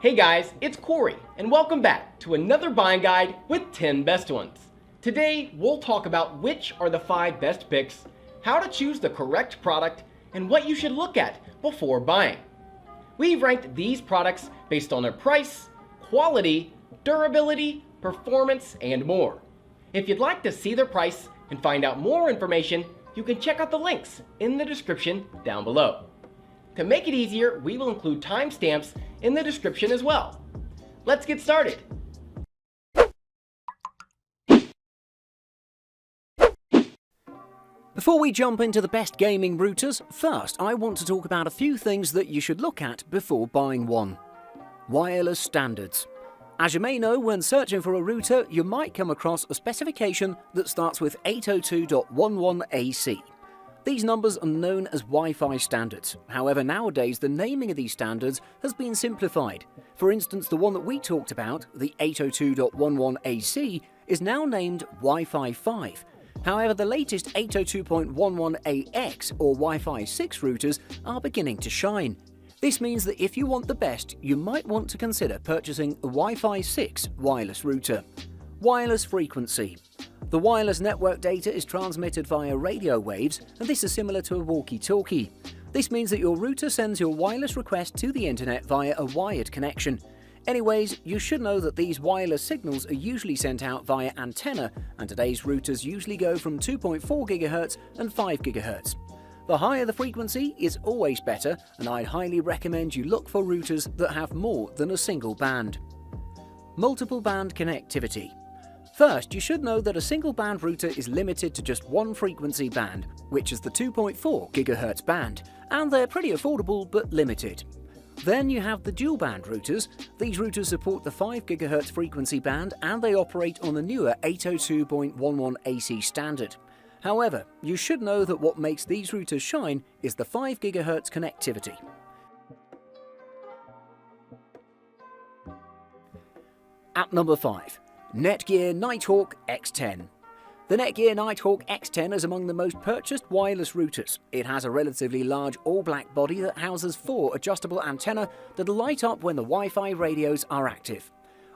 Hey guys, it's Corey, and welcome back to another buying guide with 10 best ones. Today, we'll talk about which are the 5 best picks, how to choose the correct product, and what you should look at before buying. We've ranked these products based on their price, quality, durability, performance, and more. If you'd like to see their price and find out more information, you can check out the links in the description down below. To make it easier, we will include timestamps in the description as well. Let's get started. Before we jump into the best gaming routers, first I want to talk about a few things that you should look at before buying one. Wireless standards. As you may know, when searching for a router, you might come across a specification that starts with 802.11ac. These numbers are known as Wi-Fi standards. However, nowadays the naming of these standards has been simplified. For instance, the one that we talked about, the 802.11ac, is now named Wi-Fi 5. However, the latest 802.11ax or Wi-Fi 6 routers are beginning to shine. This means that if you want the best, you might want to consider purchasing a Wi-Fi 6 wireless router. Wireless frequency. The wireless network data is transmitted via radio waves, and this is similar to a walkie-talkie. This means that your router sends your wireless request to the internet via a wired connection. Anyways, you should know that these wireless signals are usually sent out via antenna, and today's routers usually go from 2.4 GHz and 5 GHz. The higher the frequency is always better, and I'd highly recommend you look for routers that have more than a single band. Multiple band connectivity. First, you should know that a single band router is limited to just one frequency band, which is the 2.4 GHz band, and they're pretty affordable but limited. Then you have the dual band routers. These routers support the 5 GHz frequency band and they operate on the newer 802.11ac standard. However, you should know that what makes these routers shine is the 5 GHz connectivity. At number 5. Netgear Nighthawk X10. The Netgear Nighthawk X10 is among the most purchased wireless routers. It has a relatively large all-black body that houses 4 adjustable antennae that light up when the Wi-Fi radios are active.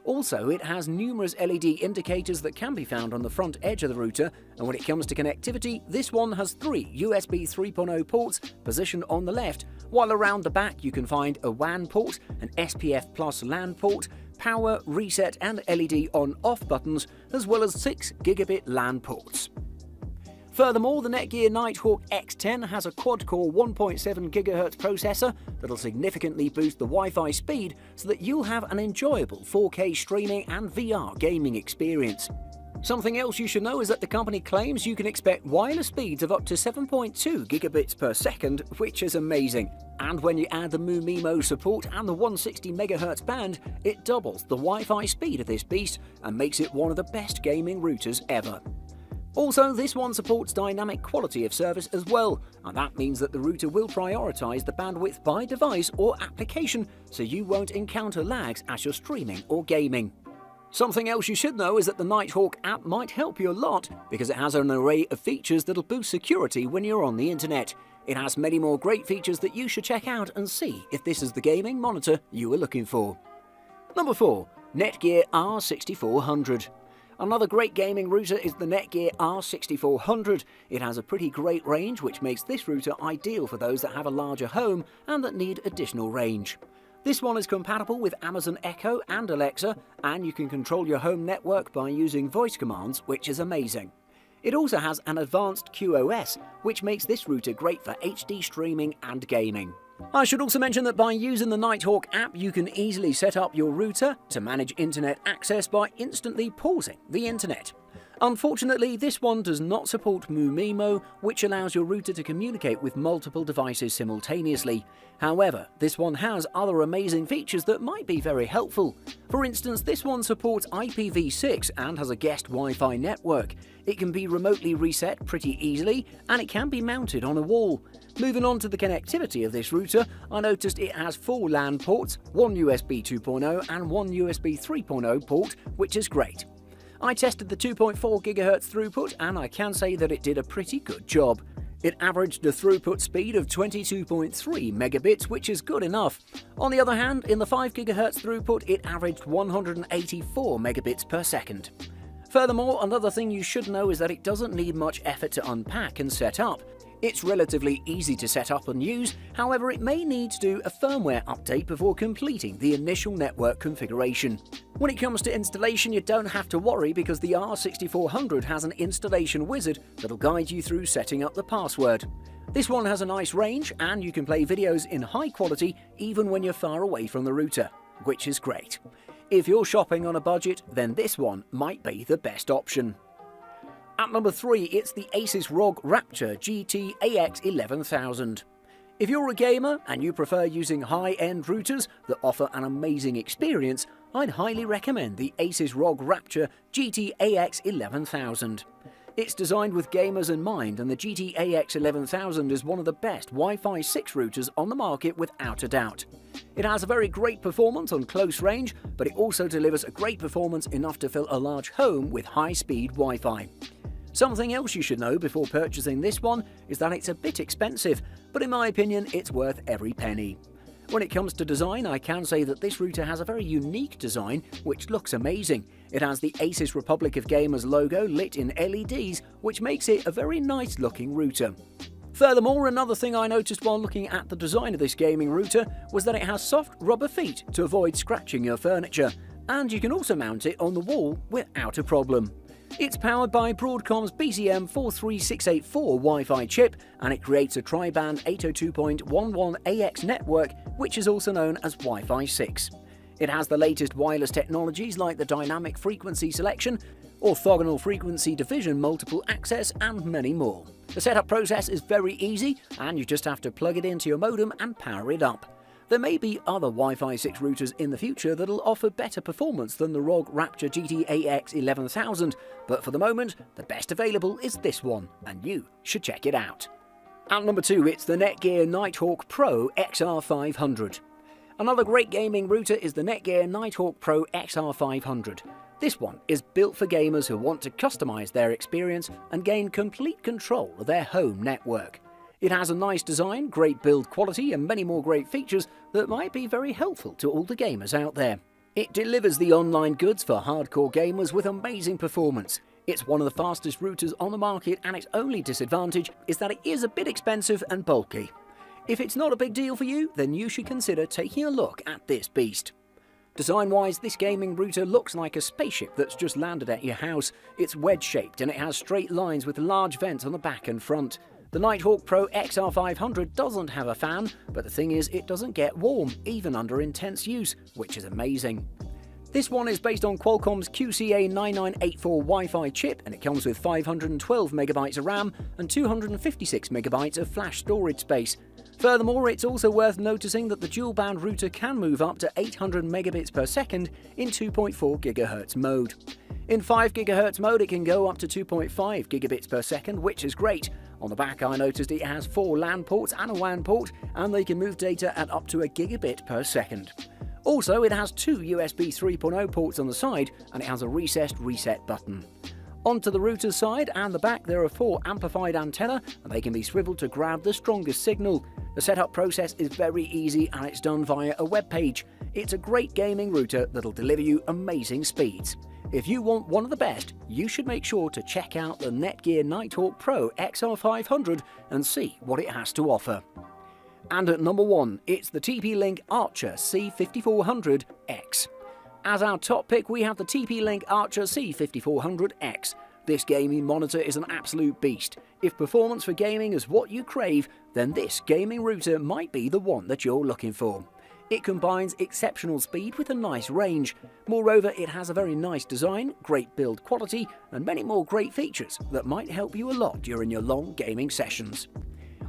Also, it has numerous LED indicators that can be found on the front edge of the router, and when it comes to connectivity, this one has 3 USB 3.0 ports positioned on the left, while around the back you can find a WAN port, an SPF Plus LAN port, power, reset and LED on-off buttons, as well as 6 gigabit LAN ports. Furthermore, the Netgear Nighthawk X10 has a quad-core 1.7 GHz processor that'll significantly boost the Wi-Fi speed so that you'll have an enjoyable 4K streaming and VR gaming experience. Something else you should know is that the company claims you can expect wireless speeds of up to 7.2 gigabits per second, which is amazing. And when you add the MuMimo support and the 160 MHz band, it doubles the Wi-Fi speed of this beast and makes it one of the best gaming routers ever. Also, this one supports dynamic quality of service as well, and that means that the router will prioritise the bandwidth by device or application so you won't encounter lags as you're streaming or gaming. Something else you should know is that the Nighthawk app might help you a lot because it has an array of features that'll boost security when you're on the internet. It has many more great features that you should check out and see if this is the gaming monitor you were looking for. Number 4. Netgear R6400. Another great gaming router is the Netgear R6400. It has a pretty great range, which makes this router ideal for those that have a larger home and that need additional range. This one is compatible with Amazon Echo and Alexa, and you can control your home network by using voice commands, which is amazing. It also has an advanced QoS, which makes this router great for HD streaming and gaming. I should also mention that by using the Nighthawk app, you can easily set up your router to manage internet access by instantly pausing the internet. Unfortunately, this one does not support MuMimo, which allows your router to communicate with multiple devices simultaneously. However, this one has other amazing features that might be very helpful. For instance, this one supports IPv6 and has a guest Wi-Fi network. It can be remotely reset pretty easily, and it can be mounted on a wall. Moving on to the connectivity of this router, I noticed it has 4 LAN ports, 1 USB 2.0 and 1 USB 3.0 port, which is great. I tested the 2.4 GHz throughput and I can say that it did a pretty good job. It averaged a throughput speed of 22.3 megabits, which is good enough. On the other hand, in the 5 GHz throughput, it averaged 184 megabits per second. Furthermore, another thing you should know is that it doesn't need much effort to unpack and set up. It's relatively easy to set up and use, however it may need to do a firmware update before completing the initial network configuration. When it comes to installation, you don't have to worry because the R6400 has an installation wizard that'll guide you through setting up the password. This one has a nice range and you can play videos in high quality even when you're far away from the router, which is great. If you're shopping on a budget, then this one might be the best option. At number 3, it's the Asus ROG Rapture GT AX11000. If you're a gamer and you prefer using high-end routers that offer an amazing experience, I'd highly recommend the Asus ROG Rapture GT AX11000. It's designed with gamers in mind, and the GT AX11000 is one of the best Wi-Fi 6 routers on the market without a doubt. It has a very great performance on close range, but it also delivers a great performance enough to fill a large home with high-speed Wi-Fi. Something else you should know before purchasing this one is that it's a bit expensive, but in my opinion it's worth every penny. When it comes to design, I can say that this router has a very unique design which looks amazing. It has the Asus Republic of Gamers logo lit in LEDs, which makes it a very nice looking router. Furthermore, another thing I noticed while looking at the design of this gaming router was that it has soft rubber feet to avoid scratching your furniture, and you can also mount it on the wall without a problem. It's powered by Broadcom's BCM43684 Wi-Fi chip, and it creates a tri-band 802.11ax network, which is also known as Wi-Fi 6. It has the latest wireless technologies like the dynamic frequency selection, orthogonal frequency division, multiple access, and many more. The setup process is very easy, and you just have to plug it into your modem and power it up. There may be other Wi-Fi 6 routers in the future that'll offer better performance than the ROG Rapture GT AX11000, but for the moment, the best available is this one, and you should check it out. At number 2, it's the Netgear Nighthawk Pro XR500. Another great gaming router is the Netgear Nighthawk Pro XR500. This one is built for gamers who want to customize their experience and gain complete control of their home network. It has a nice design, great build quality, and many more great features that might be very helpful to all the gamers out there. It delivers the online goods for hardcore gamers with amazing performance. It's one of the fastest routers on the market, and its only disadvantage is that it is a bit expensive and bulky. If it's not a big deal for you, then you should consider taking a look at this beast. Design-wise, this gaming router looks like a spaceship that's just landed at your house. It's wedge-shaped and it has straight lines with large vents on the back and front. The Nighthawk Pro XR500 doesn't have a fan, but the thing is it doesn't get warm, even under intense use, which is amazing. This one is based on Qualcomm's QCA9984 Wi-Fi chip, and it comes with 512 MB of RAM and 256 MB of flash storage space. Furthermore, it's also worth noticing that the dual-band router can move up to 800 megabits per second in 2.4 GHz mode. In 5 GHz mode, it can go up to 2.5 gigabits per second, which is great. On the back, I noticed it has 4 LAN ports and a WAN port, and they can move data at up to a gigabit per second. Also, it has 2 USB 3.0 ports on the side, and it has a recessed reset button. Onto the router's side and the back, there are 4 amplified antennae, and they can be swiveled to grab the strongest signal. The setup process is very easy, and it's done via a web page. It's a great gaming router that'll deliver you amazing speeds. If you want one of the best, you should make sure to check out the Netgear Nighthawk Pro XR500 and see what it has to offer. And at number 1, it's the TPLink Archer See 5400X. As our top pick, we have the TPLink Archer See 5400X. This gaming monitor is an absolute beast. If performance for gaming is what you crave, then this gaming router might be the one that you're looking for. It combines exceptional speed with a nice range. Moreover, it has a very nice design, great build quality, and many more great features that might help you a lot during your long gaming sessions.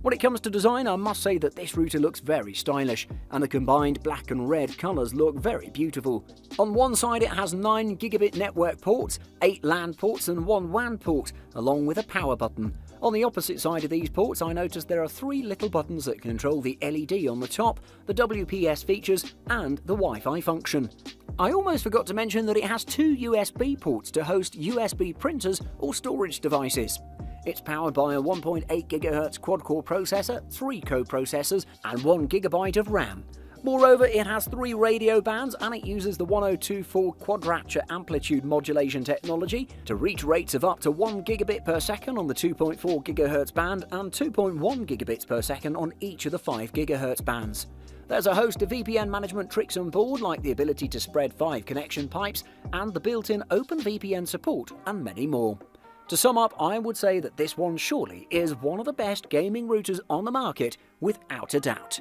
When it comes to design, I must say that this router looks very stylish, and the combined black and red colours look very beautiful. On one side it has 9 gigabit network ports, 8 LAN ports and 1 WAN port, along with a power button. On the opposite side of these ports, I noticed there are 3 little buttons that control the LED on the top, the WPS features, and the Wi-Fi function. I almost forgot to mention that it has 2 USB ports to host USB printers or storage devices. It's powered by a 1.8 GHz quad-core processor, 3 co-processors, and 1 GB of RAM. Moreover, it has 3 radio bands and it uses the 1024 quad Rapture amplitude modulation technology to reach rates of up to 1 gigabit per second on the 2.4 GHz band and 2.1 gigabits per second on each of the 5 GHz bands. There's a host of VPN management tricks on board, like the ability to spread 5 connection pipes and the built-in OpenVPN support, and many more. To sum up, I would say that this one surely is one of the best gaming routers on the market, without a doubt.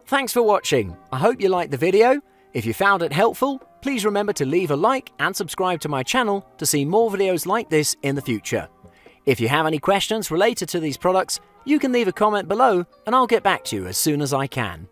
Thanks for watching. I hope you liked the video. If you found it helpful, please remember to leave a like and subscribe to my channel to see more videos like this in the future. If you have any questions related to these products, you can leave a comment below and I'll get back to you as soon as I can.